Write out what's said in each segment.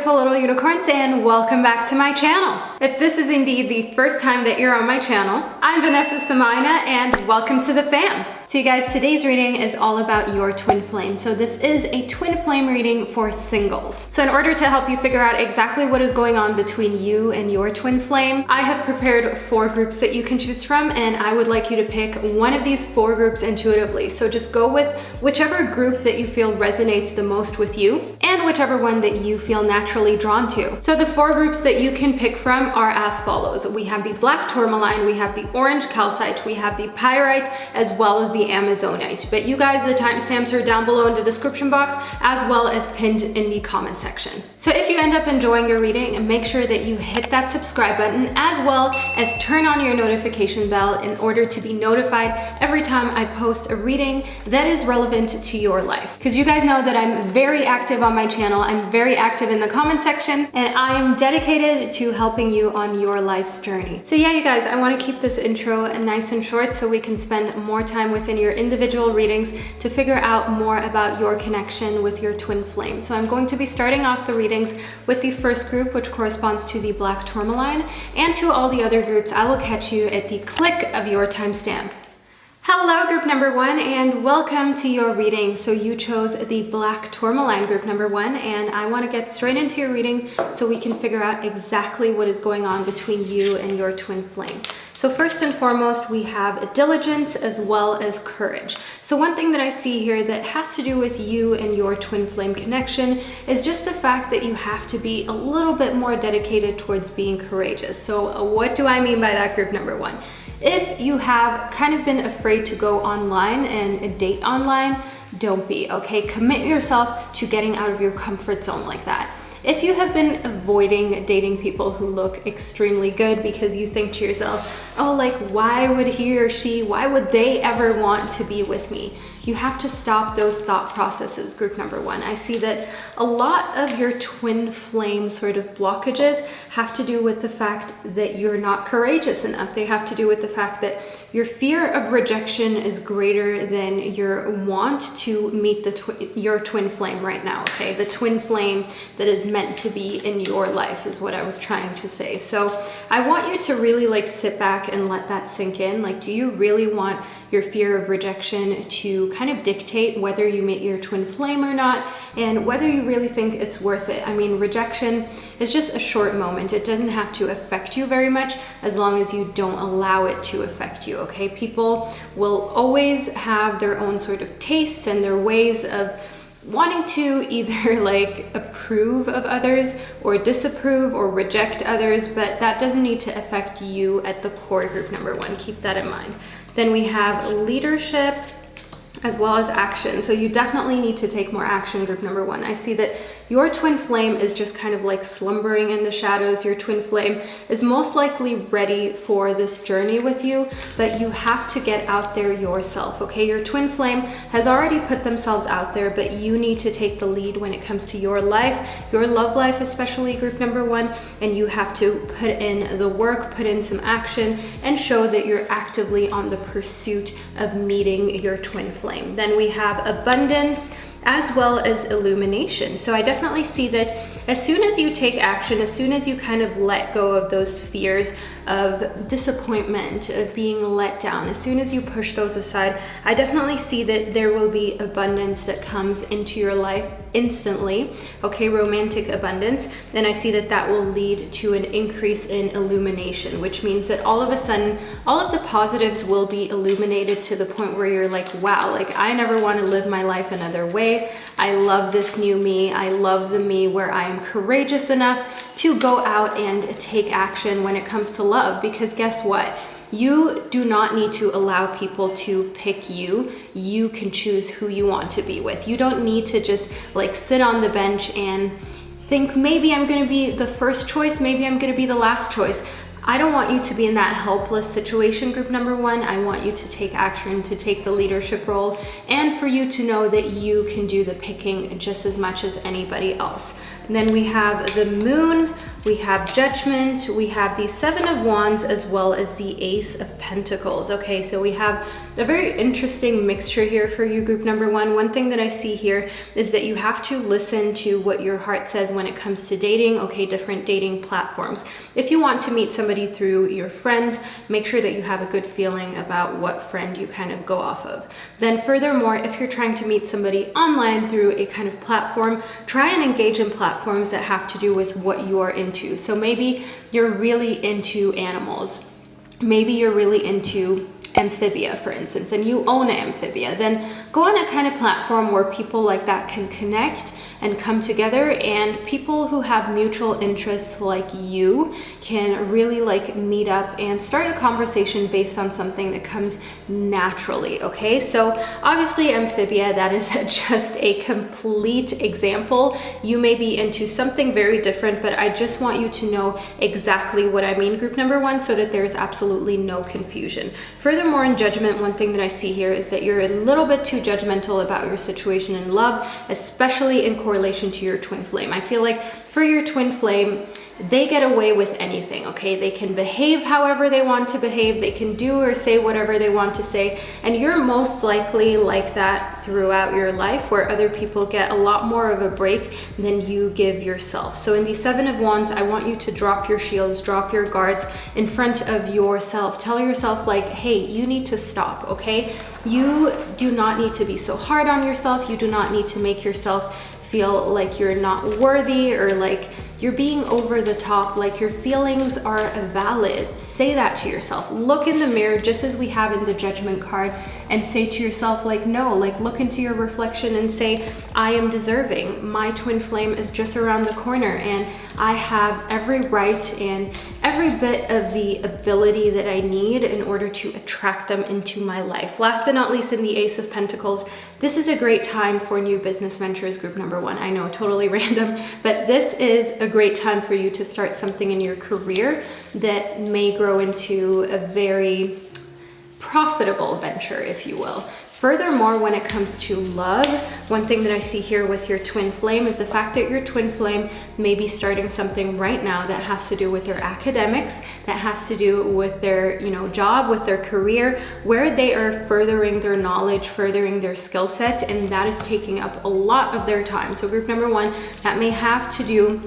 beautiful little unicorns, and welcome back to my channel. If this is indeed the first time that you're on my channel, I'm Vanessa and and welcome to the fam. So you guys, today's reading is all about your twin flame. So this is a twin flame reading for singles. So in order to help you figure out exactly what is going on between you and your twin flame, I have prepared 4 groups that you can choose from, and I would like you to pick one of these 4 groups intuitively. So just go with whichever group that you feel resonates the most with you and whichever one that you feel naturally drawn to. So the 4 groups that you can pick from are as follows. We have the black Tourmaline, we have the orange Calcite, we have the Pyrite, as well as the Amazonite. But you guys, the timestamps are down below in the description box, as well as pinned in the comment section. So if you end up enjoying your reading, make sure that you hit that subscribe button, as well as turn on your notification bell in order to be notified every time I post a reading that is relevant to your life. Because you guys know that I'm very active on my channel, I'm very active in the comment section, and I am dedicated to helping you on your life's journey. So yeah, you guys, I want to keep this intro nice and short so we can spend more time within your individual readings to figure out more about your connection with your twin flame. So I'm going to be starting off the readings with the first group, which corresponds to the black Tourmaline, and to all the other groups I will catch you at the click of your timestamp. Hello, group number 1, and welcome to your reading. So you chose the black Tourmaline, group number 1, and I want to get straight into your reading so we can figure out exactly what is going on between you and your twin flame. So first and foremost, we have diligence as well as courage. So one thing that I see here that has to do with you and your twin flame connection is just the fact that you have to be a little bit more dedicated towards being courageous. So what do I mean by that, group number 1? If you have kind of been afraid to go online and date online, don't be, okay? Commit yourself to getting out of your comfort zone like that. If you have been avoiding dating people who look extremely good because you think to yourself, oh, like, why would he or she, why would they ever want to be with me? You have to stop those thought processes, group number 1. I see that a lot of your twin flame sort of blockages have to do with the fact that you're not courageous enough. They have to do with the fact that your fear of rejection is greater than your want to meet your twin flame right now, okay? The twin flame that is meant to be in your life is what I was trying to say. So I want you to really like sit back and let that sink in. Like, do you really want your fear of rejection to kind of dictate whether you meet your twin flame or not, and whether you really think it's worth it? I mean, rejection is just a short moment. It doesn't have to affect you very much as long as you don't allow it to affect you, okay? People will always have their own sort of tastes and their ways of wanting to either like approve of others or disapprove or reject others, but that doesn't need to affect you at the core, group number 1. Keep that in mind. Then we have leadership as well as action. So you definitely need to take more action, group number 1. I see that your twin flame is just kind of like slumbering in the shadows. Your twin flame is most likely ready for this journey with you, but you have to get out there yourself, okay? Your twin flame has already put themselves out there, but you need to take the lead when it comes to your life, your love life, especially, group number 1, and you have to put in the work, put in some action, and show that you're actively on the pursuit of meeting your twin flame. Then we have abundance as well as illumination. So I definitely see that as soon as you take action, as soon as you kind of let go of those fears of disappointment, of being let down, as soon as you push those aside, I definitely see that there will be abundance that comes into your life instantly, okay? Romantic abundance. And I see that that will lead to an increase in illumination, which means that all of a sudden, all of the positives will be illuminated to the point where you're like, wow, like, I never want to live my life another way. I love this new me. I love the me where I am courageous enough to go out and take action when it comes to love. Because guess what? You do not need to allow people to pick you. You can choose who you want to be with. You don't need to just like sit on the bench and think, maybe I'm going to be the first choice, maybe I'm going to be the last choice. I don't want you to be in that helpless situation, group number one. I want you to take action, to take the leadership role, and for you to know that you can do the picking just as much as anybody else. And then we have the Moon, we have Judgment, we have the Seven of Wands, as well as the Ace of Pentacles. Okay, so we have a very interesting mixture here for you, group number one. One thing that I see here is that you have to listen to what your heart says when it comes to dating, okay, different dating platforms. If you want to meet somebody through your friends, make sure that you have a good feeling about what friend you kind of go off of. Then furthermore, if you're trying to meet somebody online through a kind of platform, try and engage in platforms that have to do with what you're into. So maybe you're really into animals. Maybe you're really into amphibia, for instance, and you own an amphibia. Then go on a kind of platform where people like that can connect and come together, and people who have mutual interests like you can really like meet up and start a conversation based on something that comes naturally. Okay, so obviously amphibia, that is just a complete example. You may be into something very different, but I just want you to know exactly what I mean, group number one, so that there's absolutely no confusion. Furthermore, in Judgment, one thing that I see here is that you're a little bit too judgmental about your situation in love, especially in correlation to your twin flame. I feel like for your twin flame, they get away with anything, okay? They can behave however they want to behave, they can do or say whatever they want to say, and you're most likely like that throughout your life, where other people get a lot more of a break than you give yourself. So in the Seven of Wands, I want you to drop your shields, drop your guards in front of yourself. Tell yourself like, hey, you need to stop, okay? You do not need to be so hard on yourself. You do not need to make yourself feel like you're not worthy or like you're being over the top, like your feelings are valid. Say that to yourself. Look in the mirror, just as we have in the Judgment card, and say to yourself like, no, like look into your reflection and say, I am deserving. My twin flame is just around the corner, and I have every right and every bit of the ability that I need in order to attract them into my life. Last but not least, in the Ace of Pentacles, this is a great time for new business ventures, group number one. I know, totally random, but this is a great time for you to start something in your career that may grow into a very profitable venture, if you will. Furthermore, when it comes to love, one thing that I see here with your twin flame is the fact that your twin flame may be starting something right now that has to do with their academics, that has to do with their, job, with their career, where they are furthering their knowledge, furthering their skill set, and that is taking up a lot of their time. So group number one, that may have to do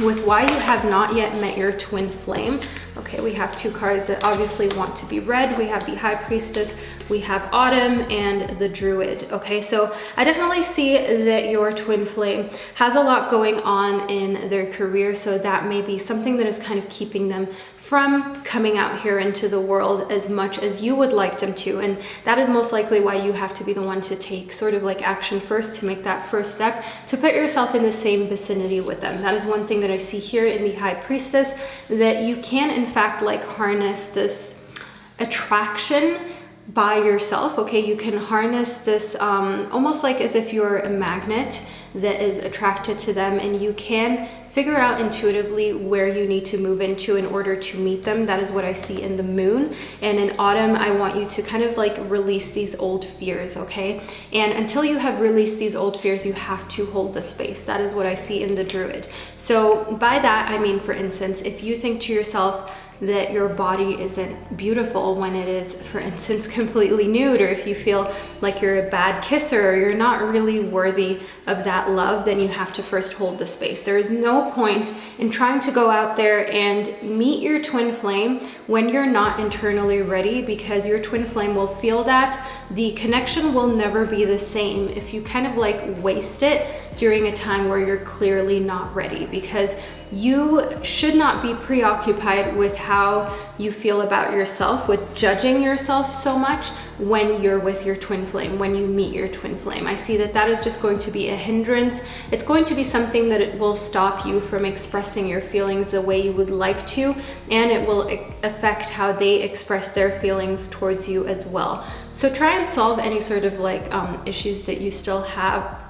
with why you have not yet met your twin flame. Okay, we have two cards that obviously want to be read. We have the High Priestess, we have Autumn, and the Druid. Okay, so I definitely see that your twin flame has a lot going on in their career, so that may be something that is kind of keeping them from coming out here into the world as much as you would like them to. And that is most likely why you have to be the one to take sort of like action first, to make that first step, to put yourself in the same vicinity with them. That is one thing that I see here in the High Priestess, that you can in fact like harness this attraction by yourself. Okay, you can harness this almost like as if you're a magnet that is attracted to them, and you can figure out intuitively where you need to move into in order to meet them. That is what I see in the Moon. And in Autumn, I want you to kind of like release these old fears, okay? And until you have released these old fears, you have to hold the space. That is what I see in the Druid. So by that, I mean, for instance, if you think to yourself that your body isn't beautiful when it is, for instance, completely nude, or if you feel like you're a bad kisser or you're not really worthy of that love, then you have to first hold the space. There is no point in trying to go out there and meet your twin flame when you're not internally ready, because your twin flame will feel that the connection will never be the same if you kind of like waste it during a time where you're clearly not ready, because you should not be preoccupied with how you feel about yourself, with judging yourself so much when you're with your twin flame, when you meet your twin flame. I see that that is just going to be a hindrance. It's going to be something that it will stop you from expressing your feelings the way you would like to, and it will affect how they express their feelings towards you as well. So try and solve any sort of like issues that you still have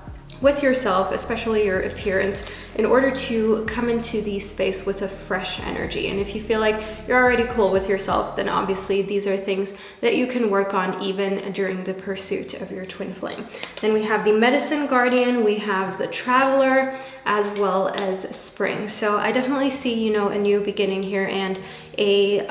with yourself, especially your appearance, in order to come into the space with a fresh energy. And if you feel like you're already cool with yourself, then obviously these are things that you can work on even during the pursuit of your twin flame. Then we have the Medicine Guardian, we have the Traveler, as well as Spring. So I definitely see, you know, a new beginning here and a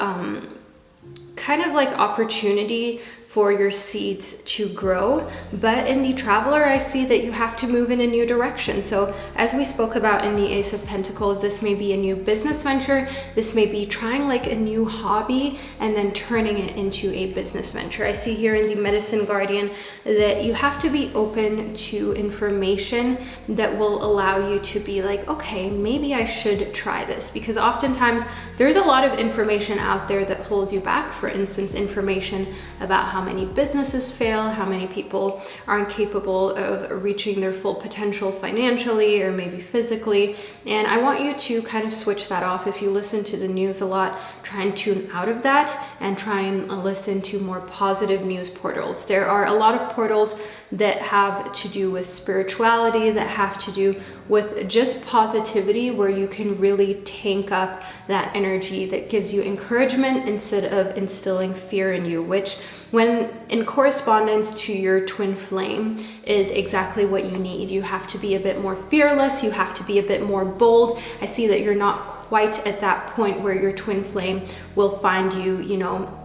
kind of like opportunity for your seeds to grow. But in the Traveler, I see that you have to move in a new direction. So as we spoke about in the Ace of Pentacles, this may be a new business venture. This may be trying like a new hobby and then turning it into a business venture. I see here in the Medicine Guardian that you have to be open to information that will allow you to be like, okay, maybe I should try this, because oftentimes there's a lot of information out there that holds you back. For instance, information about how many businesses fail, how many people aren't capable of reaching their full potential financially or maybe physically. And I want you to kind of switch that off. If you listen to the news a lot, try and tune out of that and try and listen to more positive news portals. There are a lot of portals that have to do with spirituality, that have to do with just positivity, where you can really tank up that energy that gives you encouragement instead of instilling fear in you, which when in correspondence to your twin flame is exactly what you need. You have to be a bit more fearless, you have to be a bit more bold. I see that you're not quite at that point where your twin flame will find you, you know,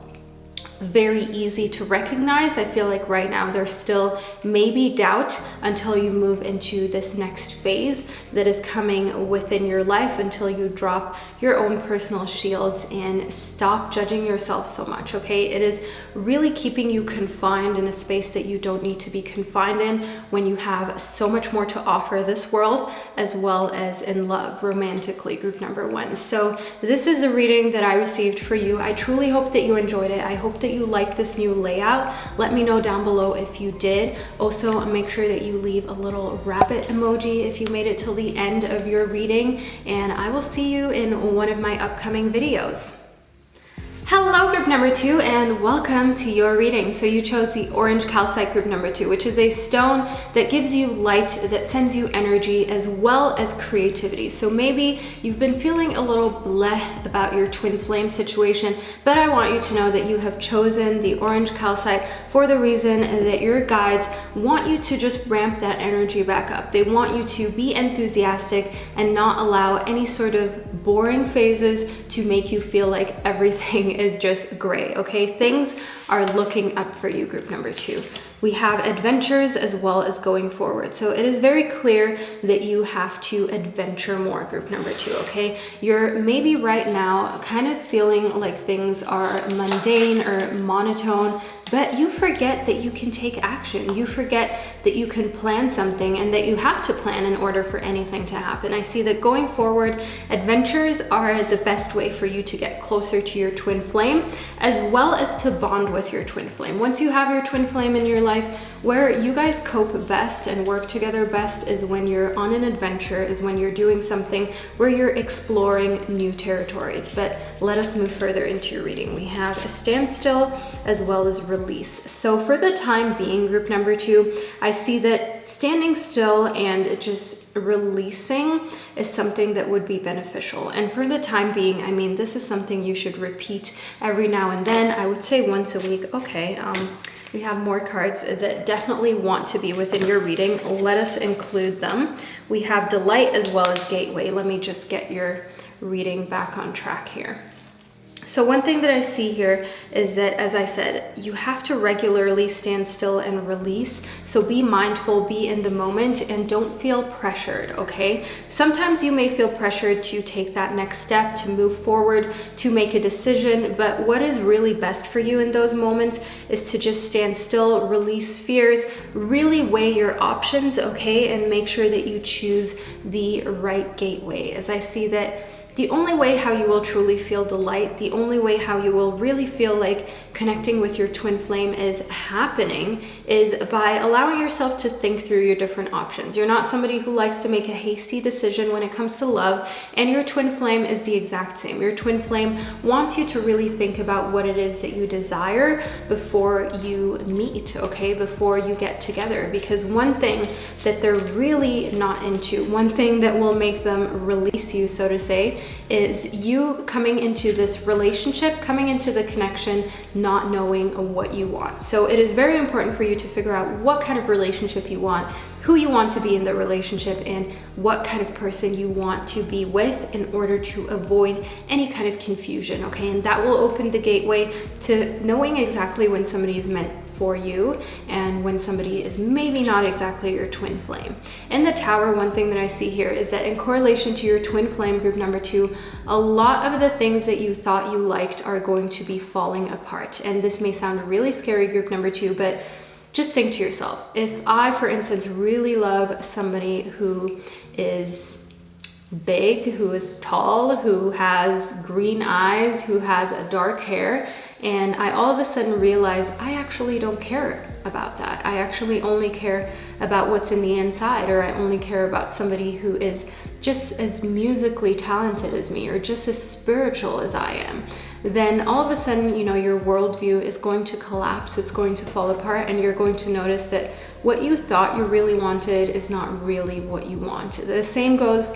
very easy to recognize. I feel like right now there's still maybe doubt until you move into this next phase that is coming within your life, until you drop your own personal shields and stop judging yourself so much, okay? It is really keeping you confined in a space that you don't need to be confined in, when you have so much more to offer this world, as well as in love, romantically, group number 1. So this is the reading that I received for you. I truly hope that you enjoyed it. I hope that you like this new layout. Let me know down below if you did. Also, make sure that you leave a little rabbit emoji if you made it till the end of your reading, and I will see you in one of my upcoming videos. Hello group number 2, and welcome to your reading. So you chose the orange calcite, group number 2, which is a stone that gives you light, that sends you energy, as well as creativity. So maybe you've been feeling a little bleh about your twin flame situation, but I want you to know that you have chosen the orange calcite for the reason that your guides want you to just ramp that energy back up. They want you to be enthusiastic and not allow any sort of boring phases to make you feel like everything is just gray, okay? Things are looking up for you, group number 2. We have adventures as well as going forward. So it is very clear that you have to adventure more, group number 2, okay? You're maybe right now kind of feeling like things are mundane or monotone, but you forget that you can take action. You forget that you can plan something and that you have to plan in order for anything to happen. I see that going forward, adventures are the best way for you to get closer to your twin flame, as well as to bond with your twin flame. Once you have your twin flame in your life, where you guys cope best and work together best is when you're on an adventure, is when you're doing something where you're exploring new territories. But let us move further into your reading. We have a standstill as well as release. So for the time being, group number 2, I see that standing still and just releasing is something that would be beneficial. And for the time being, I mean, this is something you should repeat every now and then. I would say once a week. Okay, we have more cards that definitely want to be within your reading. Let us include them. We have Delight as well as Gateway. Let me just get your reading back on track here. So one thing that I see here is that, as I said, you have to regularly stand still and release. So be mindful, be in the moment, and don't feel pressured, okay? Sometimes you may feel pressured to take that next step, to move forward, to make a decision, but what is really best for you in those moments is to just stand still, release fears, really weigh your options, okay? And make sure that you choose the right gateway. As I see that the only way how you will truly feel delight, the only way how you will really feel like connecting with your twin flame is happening is by allowing yourself to think through your different options. You're not somebody who likes to make a hasty decision when it comes to love, and your twin flame is the exact same. Your twin flame wants you to really think about what it is that you desire before you meet, okay, before you get together. Because one thing that they're really not into, one thing that will make them release you, so to say, is you coming into this relationship, coming into the connection, not knowing what you want. So it is very important for you to figure out what kind of relationship you want, who you want to be in the relationship, and what kind of person you want to be with in order to avoid any kind of confusion, okay? And that will open the gateway to knowing exactly when somebody is meant for you and when somebody is maybe not exactly your twin flame. In the Tower, one thing that I see here is that in correlation to your twin flame, group number 2, a lot of the things that you thought you liked are going to be falling apart. And this may sound really scary, group number 2, but just think to yourself, if I, for instance, really love somebody who is big, who is tall, who has green eyes, who has a dark hair, and I all of a sudden realize I actually don't care about that. I actually only care about what's in the inside, or I only care about somebody who is just as musically talented as me, or just as spiritual as I am. Then all of a sudden, you know, your worldview is going to collapse, it's going to fall apart, and you're going to notice that what you thought you really wanted is not really what you want. The same goes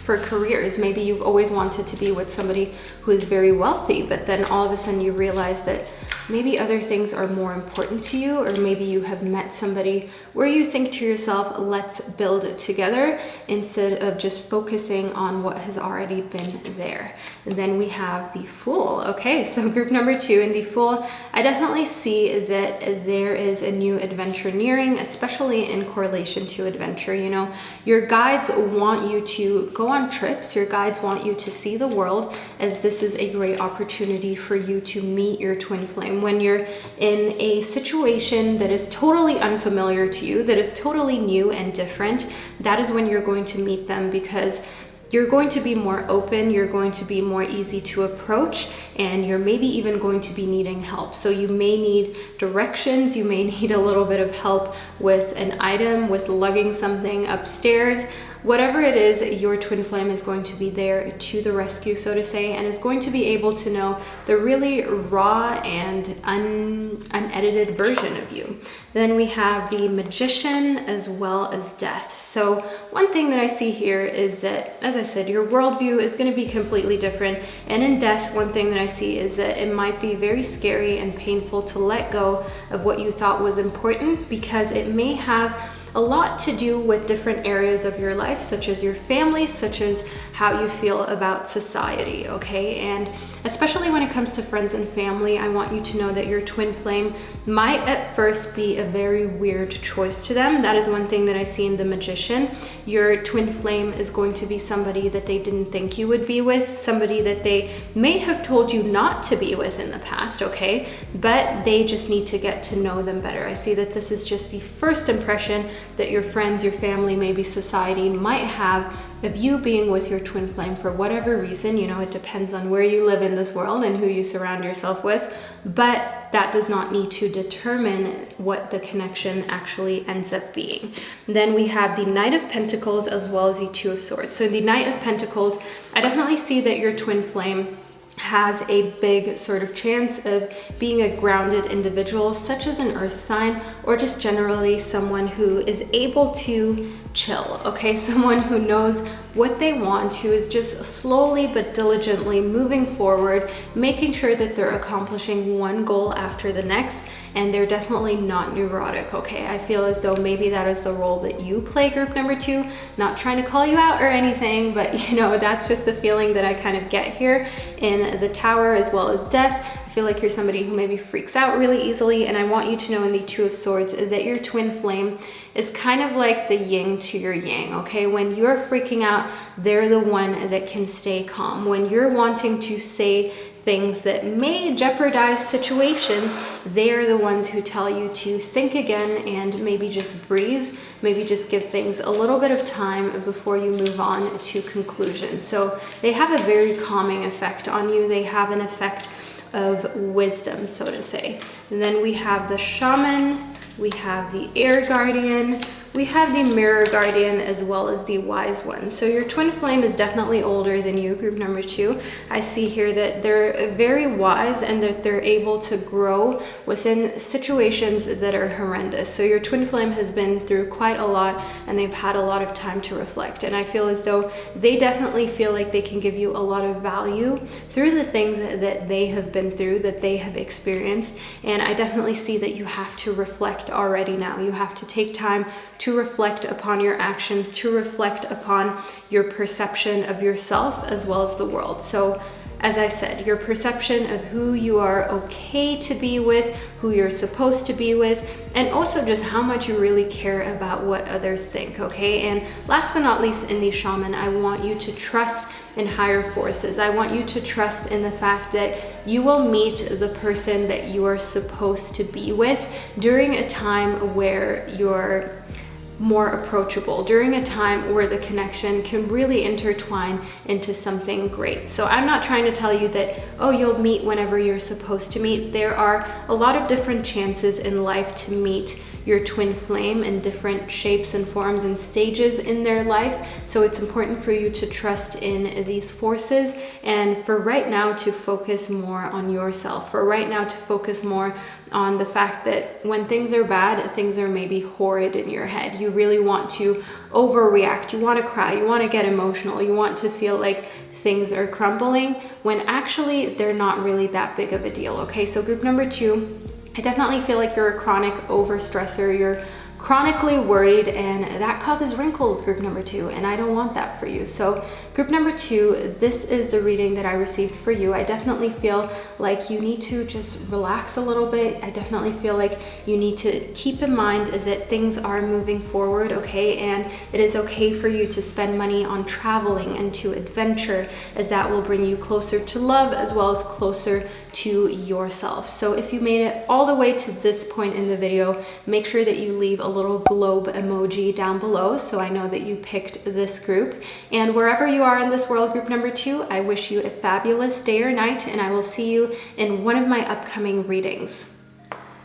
for careers. Maybe you've always wanted to be with somebody who is very wealthy, but then all of a sudden you realize that maybe other things are more important to you, or maybe you have met somebody where you think to yourself, let's build it together, instead of just focusing on what has already been there. And then we have the Fool. Okay, so group number 2 in the Fool, I definitely see that there is a new adventure nearing, especially in correlation to adventure. You know, your guides want you to go on trips, your guides want you to see the world, as this is a great opportunity for you to meet your twin flame. When you're in a situation that is totally unfamiliar to you, that is totally new and different, that is when you're going to meet them, because you're going to be more open, you're going to be more easy to approach, and you're maybe even going to be needing help. So you may need directions, you may need a little bit of help with an item, with lugging something upstairs. Whatever it is, your twin flame is going to be there to the rescue, so to say, and is going to be able to know the really raw and unedited version of you. Then we have the Magician as well as Death. So one thing that I see here is that, as I said, your worldview is going to be completely different. And in Death, one thing that I see is that it might be very scary and painful to let go of what you thought was important, because it may have a lot to do with different areas of your life, such as your family, such as how you feel about society, okay? And especially when it comes to friends and family, I want you to know that your twin flame might at first be a very weird choice to them. That is one thing that I see in the Magician. Your twin flame is going to be somebody that they didn't think you would be with, somebody that they may have told you not to be with in the past, okay? But they just need to get to know them better. I see that this is just the first impression that your friends, your family, maybe society might have of you being with your twin flame for whatever reason. You know, it depends on where you live in this world and who you surround yourself with, but that does not need to determine what the connection actually ends up being. Then we have the Knight of Pentacles as well as the Two of Swords. So the Knight of Pentacles, I definitely see that your twin flame has a big sort of chance of being a grounded individual, such as an earth sign, or just generally someone who is able to chill, okay? Someone who knows what they want, who is just slowly but diligently moving forward, making sure that they're accomplishing one goal after the next, and they're definitely not neurotic, okay? I feel as though maybe that is the role that you play, group number 2. Not trying to call you out or anything, but you know, that's just the feeling that I kind of get here in the Tower as well as Death. I feel like you're somebody who maybe freaks out really easily, and I want you to know in the Two of Swords that your twin flame is kind of like the yin to your yang, okay? When you're freaking out, they're the one that can stay calm. When you're wanting to say things that may jeopardize situations, they're the ones who tell you to think again and maybe just breathe, maybe just give things a little bit of time before you move on to conclusions. So they have a very calming effect on you. They have an effect of wisdom, so to say. And then we have the shaman, we have the air guardian, we have the mirror guardian, as well as the wise one. So your twin flame is definitely older than you, group number 2. I see here that they're very wise and that they're able to grow within situations that are horrendous. So your twin flame has been through quite a lot and they've had a lot of time to reflect. And I feel as though they definitely feel like they can give you a lot of value through the things that they have been through, that they have experienced. And I definitely see that you have to reflect already now. You have to take time to reflect upon your actions, to reflect upon your perception of yourself as well as the world. So as I said, your perception of who you are okay to be with, who you're supposed to be with, and also just how much you really care about what others think, okay? And last but not least, in the shaman, I want you to trust in higher forces. I want you to trust in the fact that you will meet the person that you are supposed to be with during a time where you're more approachable, during a time where the connection can really intertwine into something great. So I'm not trying to tell you that, oh, you'll meet whenever you're supposed to meet. There are a lot of different chances in life to meet your twin flame in different shapes and forms and stages in their life. So it's important for you to trust in these forces, and for right now to focus more on yourself, for right now to focus more on the fact that when things are bad, things are maybe horrid in your head. You really want to overreact. You want to cry. You want to get emotional. You want to feel like things are crumbling when actually they're not really that big of a deal. Okay, so group number 2, I definitely feel like you're a chronic overstressor. You're chronically worried, and that causes wrinkles, group number 2, and I don't want that for you. So group number 2, this is the reading that I received for you. I definitely feel like you need to just relax a little bit. I definitely feel like you need to keep in mind that things are moving forward, okay? And it is okay for you to spend money on traveling and to adventure, as that will bring you closer to love as well as closer to yourself. So if you made it all the way to this point in the video, make sure that you leave a little globe emoji down below so I know that you picked this group. And wherever you are in this world, group number 2, I wish you a fabulous day or night, and I will see you in one of my upcoming readings.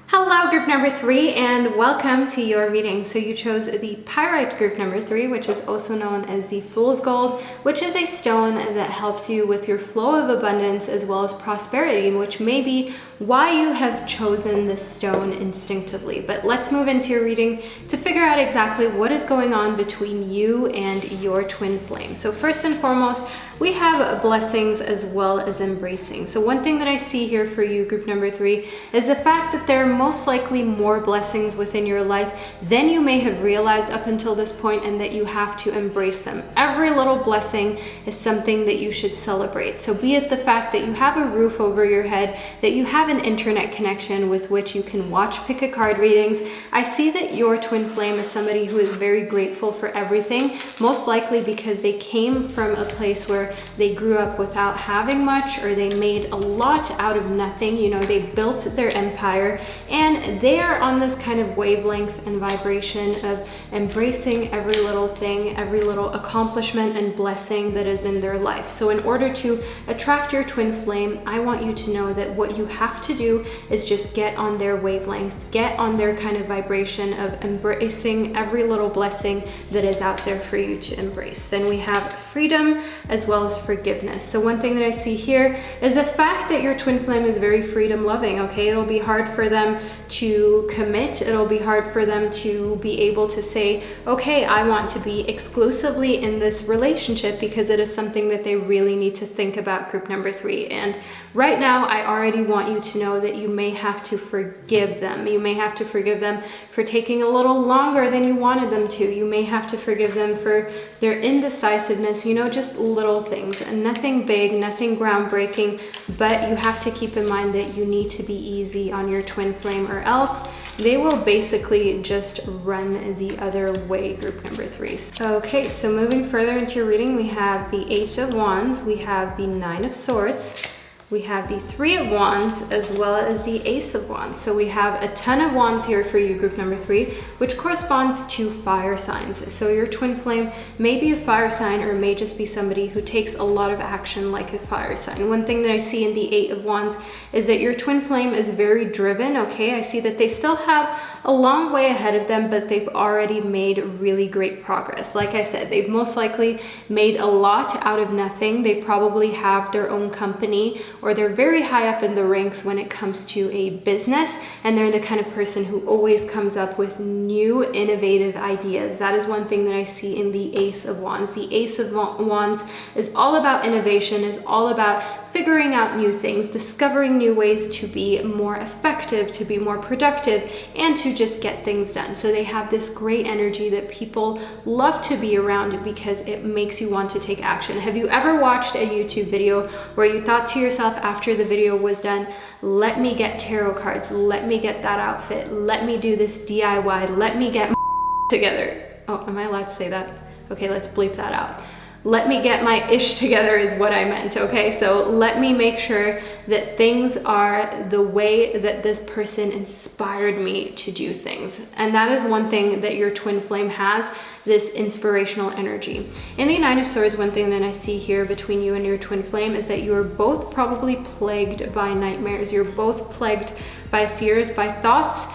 Hello, group number 3, and welcome to your reading. So you chose the Pyrite group number 3, which is also known as the Fool's Gold, which is a stone that helps you with your flow of abundance as well as prosperity, which may be why you have chosen this stone instinctively. But let's move into your reading to figure out exactly what is going on between you and your twin flame. So first and foremost, we have blessings as well as embracing. So one thing that I see here for you, group number 3, is the fact that there are most likely more blessings within your life than you may have realized up until this point, and that you have to embrace them. Every little blessing is something that you should celebrate. So be it the fact that you have a roof over your head, that you have an internet connection with which you can watch pick a card readings. I see that your twin flame is somebody who is very grateful for everything, most likely because they came from a place where they grew up without having much, or they made a lot out of nothing. You know, they built their empire, and they are on this kind of wavelength and vibration of embracing every little thing, every little accomplishment and blessing that is in their life. So in order to attract your twin flame, I want you to know that what you have to do is just get on their wavelength, get on their kind of vibration of embracing every little blessing that is out there for you to embrace. Then we have freedom as well as forgiveness. So one thing that I see here is the fact that your twin flame is very freedom loving, okay? It'll be hard for them to commit. It'll be hard for them to be able to say, okay, I want to be exclusively in this relationship, because it is something that they really need to think about, group number 3. And right now, I already want you to know that you may have to forgive them. You may have to forgive them for taking a little longer than you wanted them to. You may have to forgive them for their indecisiveness, you know, just little things, and nothing big, nothing groundbreaking, but you have to keep in mind that you need to be easy on your twin flame, or else they will basically just run the other way, group number 3. Okay, so moving further into your reading, we have the 8 of Wands, we have the 9 of Swords, we have the Three of Wands, as well as the Ace of Wands. So we have a ton of wands here for you, group number 3, which corresponds to fire signs. So your twin flame may be a fire sign, or may just be somebody who takes a lot of action like a fire sign. One thing that I see in the Eight of Wands is that your twin flame is very driven, okay? I see that they still have a long way ahead of them, but they've already made really great progress. Like I said, they've most likely made a lot out of nothing. They probably have their own company, or they're very high up in the ranks when it comes to a business, and they're the kind of person who always comes up with new innovative ideas. That is one thing that I see in the Ace of Wands. The Ace of Wands is all about innovation, is all about figuring out new things, discovering new ways to be more effective, to be more productive, and to just get things done. So they have this great energy that people love to be around because it makes you want to take action. Have you ever watched a YouTube video where you thought to yourself after the video was done, let me get tarot cards, let me get that outfit, let me do this DIY, let me get together. Oh, am I allowed to say that? Okay, let's bleep that out. Let me get my ish together is what I meant, okay? So let me make sure that things are the way that this person inspired me to do things. And that is one thing that your twin flame has, this inspirational energy. In the Nine of Swords, one thing that I see here between you and your twin flame is that you are both probably plagued by nightmares. You're both plagued by fears, by thoughts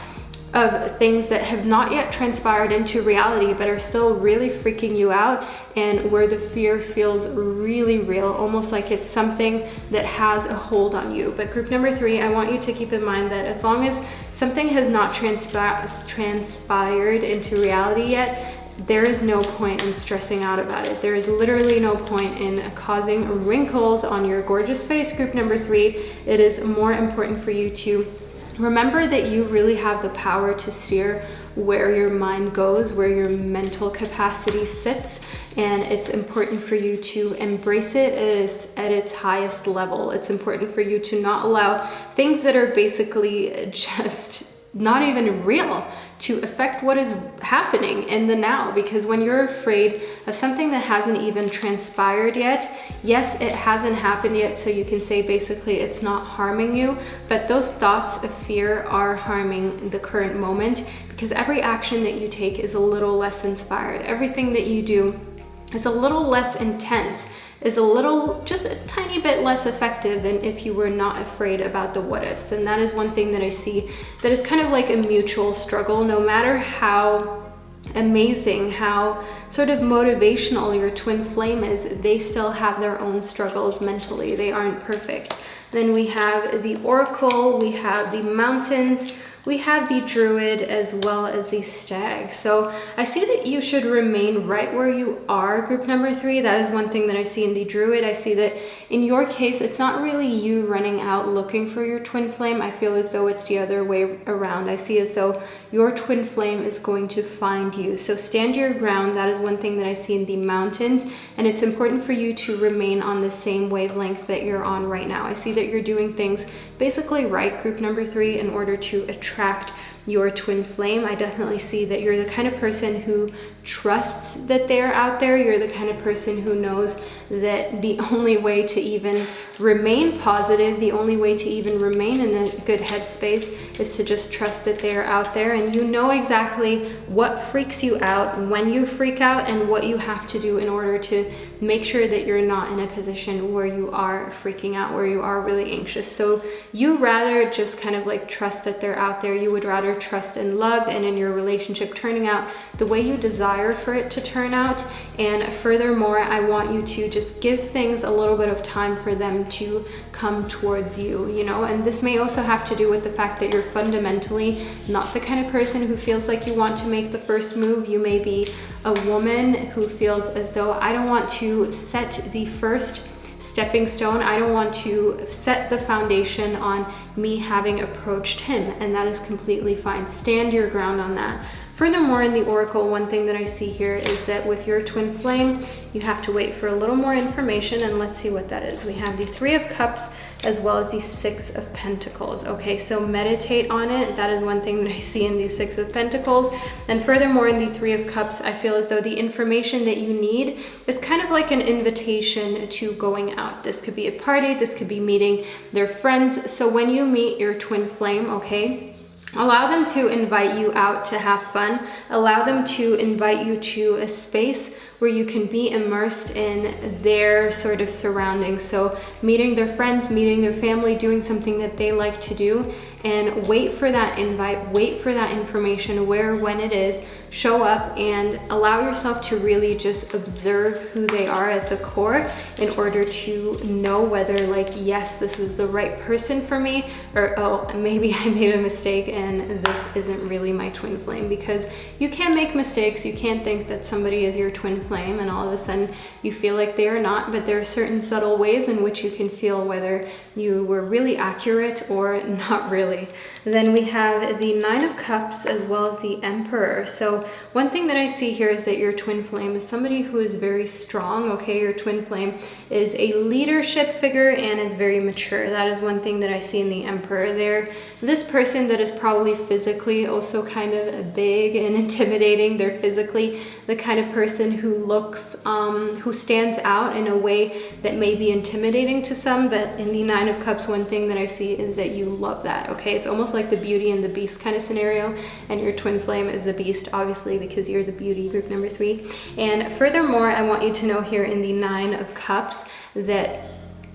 of things that have not yet transpired into reality, but are still really freaking you out, and where the fear feels really real, almost like it's something that has a hold on you. But group number 3, I want you to keep in mind that as long as something has not transpired into reality yet, there is no point in stressing out about it. There is literally no point in causing wrinkles on your gorgeous face, group number 3. It is more important for you to remember that you really have the power to steer where your mind goes, where your mental capacity sits, and it's important for you to embrace it at its highest level. It's important for you to not allow things that are basically just not even real to affect what is happening in the now. Because when you're afraid of something that hasn't even transpired yet, yes, it hasn't happened yet, so you can say basically it's not harming you, but those thoughts of fear are harming the current moment, because every action that you take is a little less inspired. Everything that you do is a little less intense, is a little, just a tiny bit less effective than if you were not afraid about the what ifs. And that is one thing that I see that is kind of like a mutual struggle. No matter how amazing, how sort of motivational your twin flame is, they still have their own struggles mentally. They aren't perfect. Then we have the Oracle, we have the Mountains, we have the Druid, as well as the Stag. So I see that you should remain right where you are, group number 3. That is one thing that I see in the Druid. I see that in your case, it's not really you running out looking for your twin flame. I feel as though it's the other way around. I see as though your twin flame is going to find you. So stand your ground. That is one thing that I see in the Mountains. And it's important for you to remain on the same wavelength that you're on right now. I see that you're doing things basically right, group number 3, in order to attract your twin flame. I definitely see that you're the kind of person who trusts that they're out there. You're the kind of person who knows that the only way to even remain positive, the only way to even remain in a good headspace, is to just trust that they're out there. And you know exactly what freaks you out, when you freak out, and what you have to do in order to make sure that you're not in a position where you are freaking out, where you are really anxious. So you rather just kind of like trust that they're out there. You would rather trust in love and in your relationship turning out the way you desire for it to turn out. And furthermore, I want you to just give things a little bit of time for them to come towards you, you know. And this may also have to do with the fact that you're fundamentally not the kind of person who feels like you want to make the first move. You may be a woman who feels as though, I don't want to set the first stepping stone, I don't want to set the foundation on me having approached him, and that is completely fine. Stand your ground on that. Furthermore, in the oracle, one thing that I see here is that with your twin flame, you have to wait for a little more information, and let's see what that is. We have the Three of Cups as well as the Six of Pentacles. Okay, so meditate on it. That is one thing that I see in the Six of Pentacles. And furthermore, in the Three of Cups, I feel as though the information that you need is kind of like an invitation to going out. This could be a party, this could be meeting their friends. So when you meet your twin flame, okay, allow them to invite you out to have fun. Allow them to invite you to a space where you can be immersed in their sort of surroundings. So meeting their friends, meeting their family, doing something that they like to do, and wait for that invite, wait for that information, where, when it is, show up and allow yourself to really just observe who they are at the core in order to know whether, like, yes, this is the right person for me, or oh, maybe I made a mistake and this isn't really my twin flame. Because you can make mistakes. You can't think that somebody is your twin flame and all of a sudden you feel like they are not, but there are certain subtle ways in which you can feel whether you were really accurate or not really. Then we have the Nine of Cups as well as the Emperor. So one thing that I see here is that your twin flame is somebody who is very strong. Okay, your twin flame is a leadership figure and is very mature. That is one thing that I see in the Emperor there. This person that is probably physically also kind of big and intimidating. They're physically the kind of person who looks, who stands out in a way that may be intimidating to some, but in the Nine of Cups, one thing that I see is that you love that, okay? It's almost like the Beauty and the Beast kind of scenario, and your twin flame is the Beast, obviously, because you're the Beauty, group number 3. And furthermore, I want you to know here in the Nine of Cups that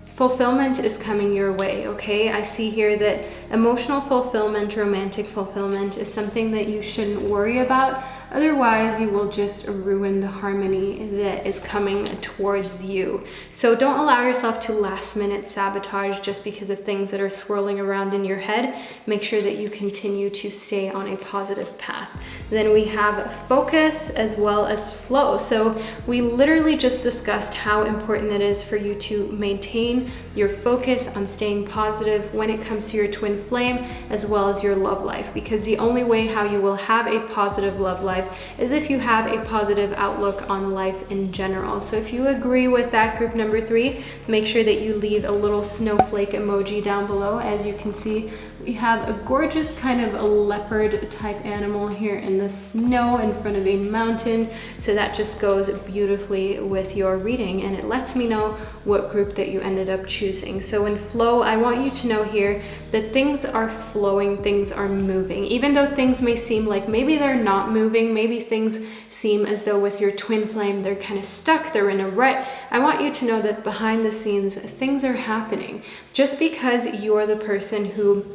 fulfillment is coming your way, okay? I see here that emotional fulfillment, romantic fulfillment is something that you shouldn't worry about. Otherwise, you will just ruin the harmony that is coming towards you. So don't allow yourself to last minute sabotage just because of things that are swirling around in your head. Make sure that you continue to stay on a positive path. Then we have focus as well as flow. So we literally just discussed how important it is for you to maintain your focus on staying positive when it comes to your twin flame as well as your love life, because the only way how you will have a positive love life is if you have a positive outlook on life in general. So if you agree with that, group number 3, make sure that you leave a little snowflake emoji down below. As you can see, we have a gorgeous kind of a leopard type animal here in the snow in front of a mountain. So that just goes beautifully with your reading, and it lets me know what group that you ended up choosing. So in flow, I want you to know here that things are flowing, things are moving. Even though things may seem like maybe they're not moving, maybe things seem as though with your twin flame they're kind of stuck, they're in a rut, I want you to know that behind the scenes things are happening. Just because you're the person who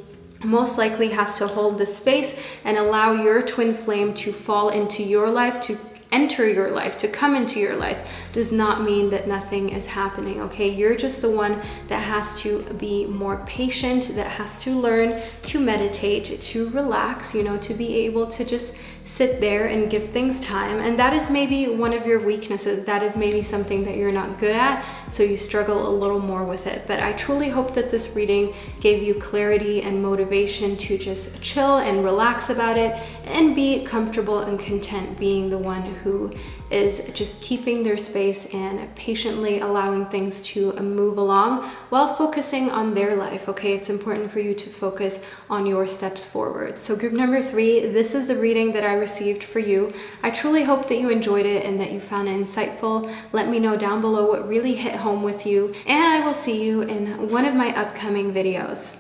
most likely has to hold the space and allow your twin flame to fall into your life, to enter your life, to come into your life, does not mean that nothing is happening, okay? You're just the one that has to be more patient, that has to learn to meditate, to relax, you know, to be able to just sit there and give things time. And that is maybe one of your weaknesses. That is maybe something that you're not good at, so you struggle a little more with it. But I truly hope that this reading gave you clarity and motivation to just chill and relax about it and be comfortable and content being the one who is just keeping their space and patiently allowing things to move along while focusing on their life, okay? It's important for you to focus on your steps forward. So group number 3, this is the reading that I received for you. I truly hope that you enjoyed it and that you found it insightful. Let me know down below what really hit home with you, and I will see you in one of my upcoming videos.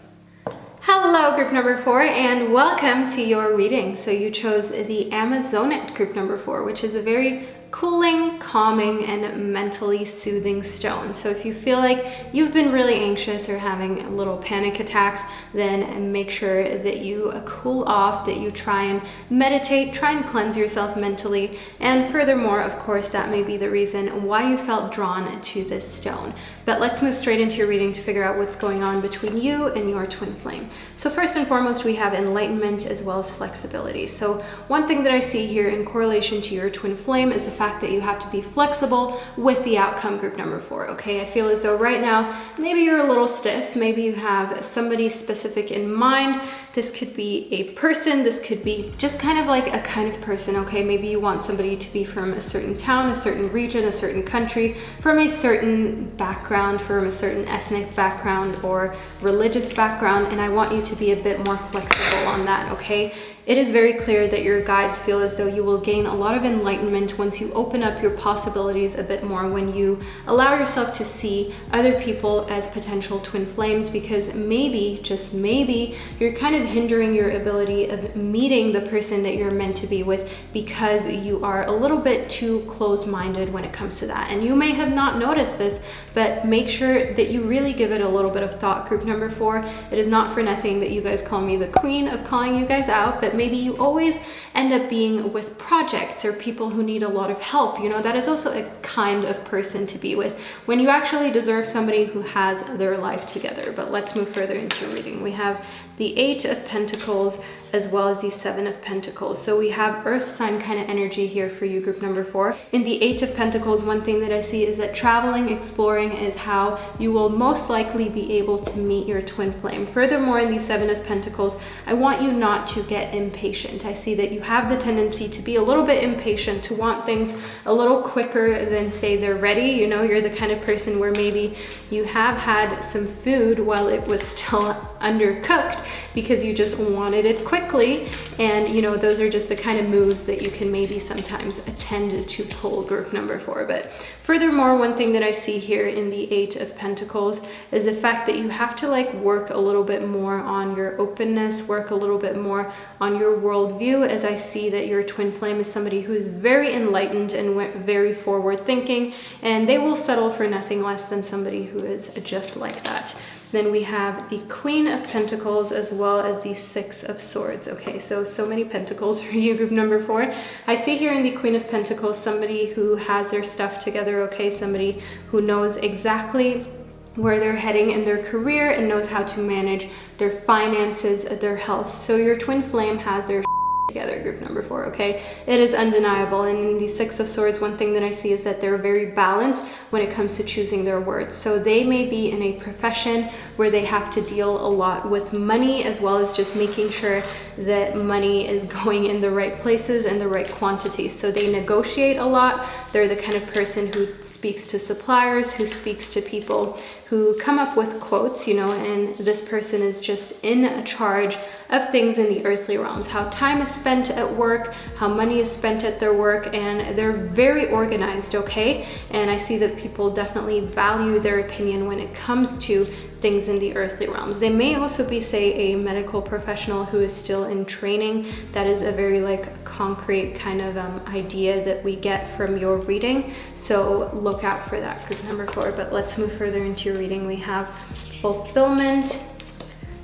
Hello, group number 4, and welcome to your reading. So you chose the Amazonite, group number 4, which is a very cooling, calming, and mentally soothing stone. So if you feel like you've been really anxious or having little panic attacks, then make sure that you cool off, that you try and meditate, try and cleanse yourself mentally. And furthermore, of course, that may be the reason why you felt drawn to this stone. But let's move straight into your reading to figure out what's going on between you and your twin flame. So first and foremost, we have enlightenment as well as flexibility. So one thing that I see here in correlation to your twin flame is the fact fact that you have to be flexible with the outcome, group number 4, okay? I feel as though right now, maybe you're a little stiff, maybe you have somebody specific in mind. This could be a person, this could be just kind of like a kind of person, okay? Maybe you want somebody to be from a certain town, a certain region, a certain country, from a certain background, from a certain ethnic background or religious background, and I want you to be a bit more flexible on that, okay? It is very clear that your guides feel as though you will gain a lot of enlightenment once you open up your possibilities a bit more, when you allow yourself to see other people as potential twin flames, because maybe, just maybe, you're kind of hindering your ability of meeting the person that you're meant to be with because you are a little bit too close-minded when it comes to that. And you may have not noticed this, but make sure that you really give it a little bit of thought, group number 4. It is not for nothing that you guys call me the queen of calling you guys out, but maybe you always end up being with projects or people who need a lot of help. You know, that is also a kind of person to be with when you actually deserve somebody who has their life together. But let's move further into reading. We have the 8 of Pentacles as well as the 7 of Pentacles. So we have earth sign kind of energy here for you, group number 4. In the 8 of Pentacles, one thing that I see is that traveling, exploring is how you will most likely be able to meet your twin flame. Furthermore, in the 7 of Pentacles, I want you not to get impatient. I see that you have the tendency to be a little bit impatient, to want things a little quicker than say they're ready. You know, you're the kind of person where maybe you have had some food while it was still undercooked because you just wanted it quickly, and you know, those are just the kind of moves that you can maybe sometimes tend to pull, group number 4. But furthermore, one thing that I see here in the 8 of Pentacles is the fact that you have to like work a little bit more on your openness, work a little bit more on your worldview, as I see that your twin flame is somebody who is very enlightened and very forward thinking, and they will settle for nothing less than somebody who is just like that. Then we have the Queen of Pentacles as well as the 6 of Swords. Okay, so many pentacles for you, group number 4. I see here in the Queen of Pentacles somebody who has their stuff together, okay? Somebody who knows exactly where they're heading in their career and knows how to manage their finances, their health. So your twin flame has their together, group number 4, okay? It is undeniable. And in the 6 of Swords, one thing that I see is that they're very balanced when it comes to choosing their words. So they may be in a profession where they have to deal a lot with money, as well as just making sure that money is going in the right places and the right quantities. So they negotiate a lot. They're the kind of person who speaks to suppliers, who speaks to people, who come up with quotes, you know, and this person is just in charge of things in the earthly realms, how time is spent at work, how money is spent at their work, and they're very organized, okay? And I see that people definitely value their opinion when it comes to things in the earthly realms. They may also be, say, a medical professional who is still in training. That is a very like concrete kind of idea that we get from your reading. So look out for that, group number 4. But let's move further into your reading. We have fulfillment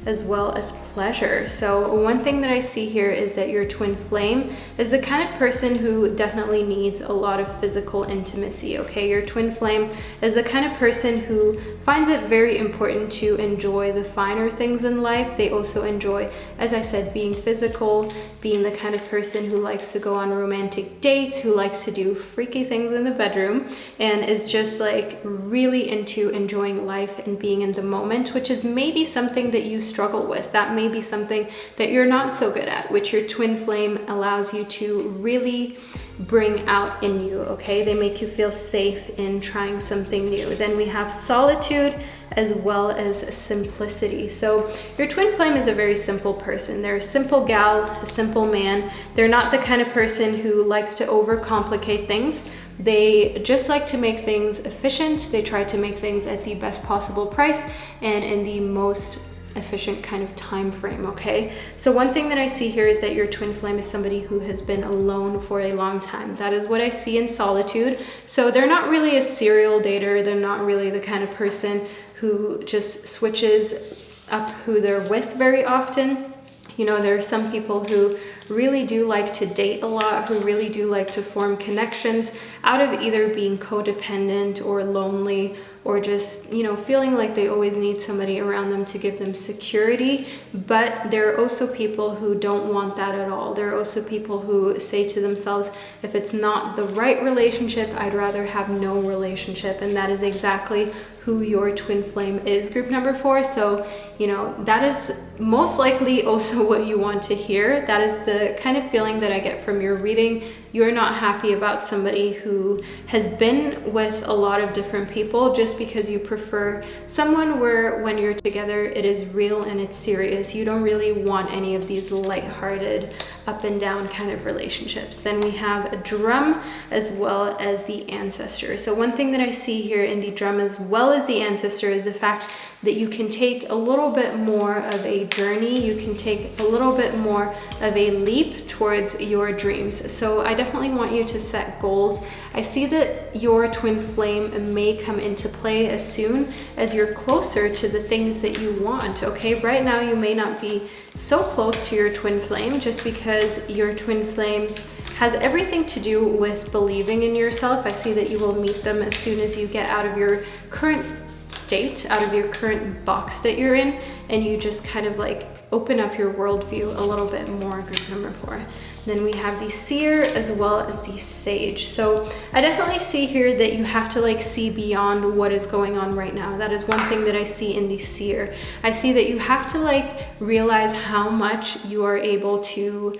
as well as pleasure. So one thing that I see here is that your twin flame is the kind of person who definitely needs a lot of physical intimacy, okay? Your twin flame is the kind of person who finds it very important to enjoy the finer things in life. They also enjoy, as I said, being physical, being the kind of person who likes to go on romantic dates, who likes to do freaky things in the bedroom, and is just like really into enjoying life and being in the moment, which is maybe something that you struggle with. That may be something that you're not so good at, which your twin flame allows you to really bring out in you, okay? They make you feel safe in trying something new. Then we have solitude as well as simplicity. So your twin flame is a very simple person. They're a simple gal, a simple man. They're not the kind of person who likes to overcomplicate things. They just like to make things efficient. They try to make things at the best possible price and in the most efficient kind of time frame, okay? So one thing that I see here is that your twin flame is somebody who has been alone for a long time. That is what I see in solitude. So they're not really a serial dater. They're not really the kind of person who just switches up who they're with very often. You know, there are some people who really do like to date a lot, who really do like to form connections out of either being codependent or lonely, or just, you know, feeling like they always need somebody around them to give them security. But there are also people who don't want that at all. There are also people who say to themselves, if it's not the right relationship, I'd rather have no relationship. And that is exactly who your twin flame is, group number 4. So, you know, that is most likely also what you want to hear. That is the kind of feeling that I get from your reading. You're not happy about somebody who has been with a lot of different people, just because you prefer someone where when you're together, it is real and it's serious. You don't really want any of these lighthearted, up and down kind of relationships. Then we have a drum as well as the ancestor. So one thing that I see here in the drum as well as the ancestor is the fact that you can take a little bit more of a journey. You can take a little bit more of a leap towards your dreams. So I definitely want you to set goals. I see that your twin flame may come into play as soon as you're closer to the things that you want, okay? Right now you may not be so close to your twin flame, just because your twin flame has everything to do with believing in yourself. I see that you will meet them as soon as you get out of your current state, out of your current box that you're in, and you just kind of like open up your worldview a little bit more, group number 4. Then we have the seer as well as the sage. So I definitely see here that you have to like see beyond what is going on right now. That is one thing that I see in the seer. I see that you have to like realize how much you are able to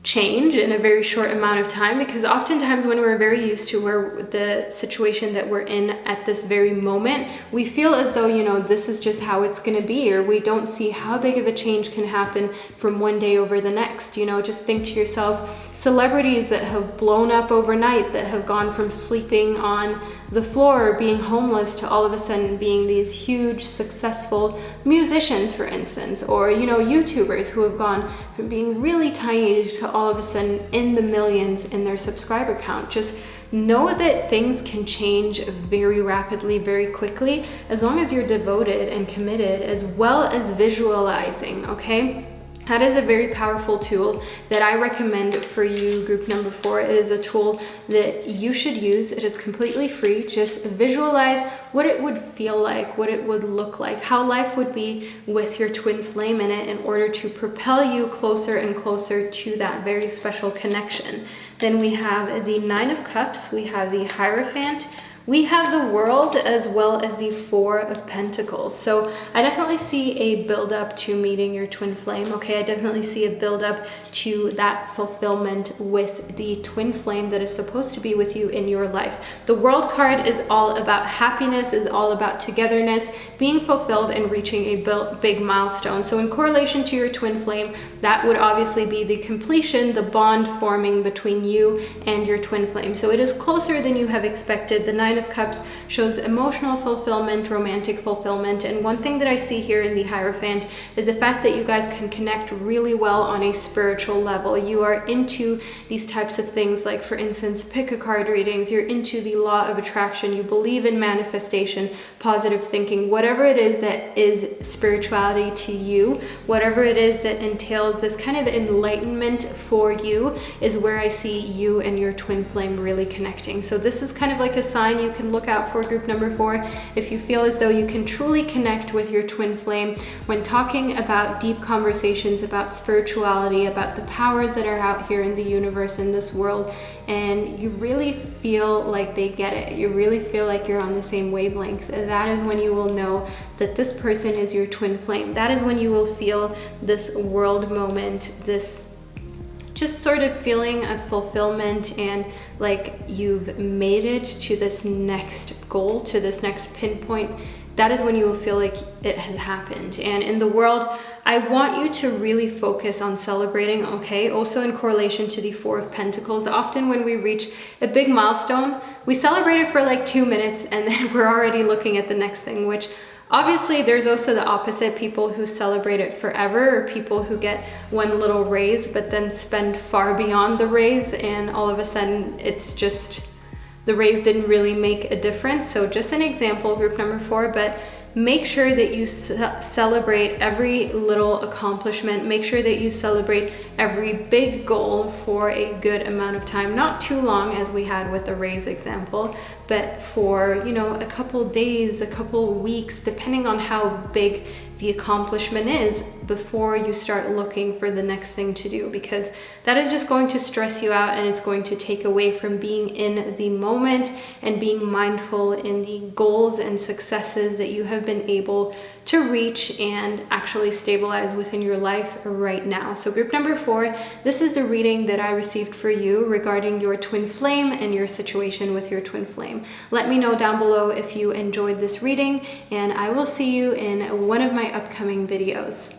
change in a very short amount of time, because oftentimes when we're very used to where the situation that we're in at this very moment, we feel as though, you know, this is just how it's going to be, or we don't see how big of a change can happen from one day over the next. You know, just think to yourself, celebrities that have blown up overnight, that have gone from sleeping on the floor, being homeless, to all of a sudden being these huge successful musicians, for instance, or, you know, YouTubers who have gone from being really tiny to all of a sudden in the millions in their subscriber count. Just know that things can change very rapidly, very quickly, as long as you're devoted and committed, as well as visualizing, okay? That is a very powerful tool that I recommend for you, group number 4. It is a tool that you should use. It is completely free. Just visualize what it would feel like, what it would look like, how life would be with your twin flame in it, in order to propel you closer and closer to that very special connection. Then we have the 9 of Cups, we have the Hierophant, we have the World, as well as the 4 of Pentacles. So I definitely see a build up to meeting your twin flame, okay? I definitely see a build up to that fulfillment with the twin flame that is supposed to be with you in your life. The World card is all about happiness, is all about togetherness, being fulfilled, and reaching a big milestone. So in correlation to your twin flame, that would obviously be the completion, the bond forming between you and your twin flame. So it is closer than you have expected. The 9 of Cups shows emotional fulfillment, romantic fulfillment, and one thing that I see here in the Hierophant is the fact that you guys can connect really well on a spiritual level. You are into these types of things, like, for instance, pick a card readings. You're into the law of attraction. You believe in manifestation, positive thinking, whatever it is that is spirituality to you, whatever it is that entails this kind of enlightenment for you, is where I see you and your twin flame really connecting. So this is kind of like a sign you can look out for, group number 4. If you feel as though you can truly connect with your twin flame when talking about deep conversations about spirituality, about the powers that are out here in the universe, in this world, and you really feel like they get it, you really feel like you're on the same wavelength, that is when you will know that this person is your twin flame. That is when you will feel this world moment, this just sort of feeling of fulfillment, and like you've made it to this next goal, to this next pinpoint. That is when you will feel like it has happened. And in the World, I want you to really focus on celebrating, okay? Also in correlation to the 4 of Pentacles, often when we reach a big milestone, we celebrate it for like 2 minutes and then we're already looking at the next thing, which obviously there's also the opposite, people who celebrate it forever, or people who get one little raise but then spend far beyond the raise, and all of a sudden it's just, the raise didn't really make a difference. So just an example, group number 4, but make sure that you celebrate every little accomplishment. Make sure that you celebrate every big goal for a good amount of time, not too long as we had with the raise example, but for, you know, a couple days, a couple weeks, depending on how big the accomplishment is, before you start looking for the next thing to do, because that is just going to stress you out, and it's going to take away from being in the moment and being mindful in the goals and successes that you have been able to reach and actually stabilize within your life right now. So group number 4, this is the reading that I received for you regarding your twin flame and your situation with your twin flame. Let me know down below if you enjoyed this reading, and I will see you in one of my upcoming videos.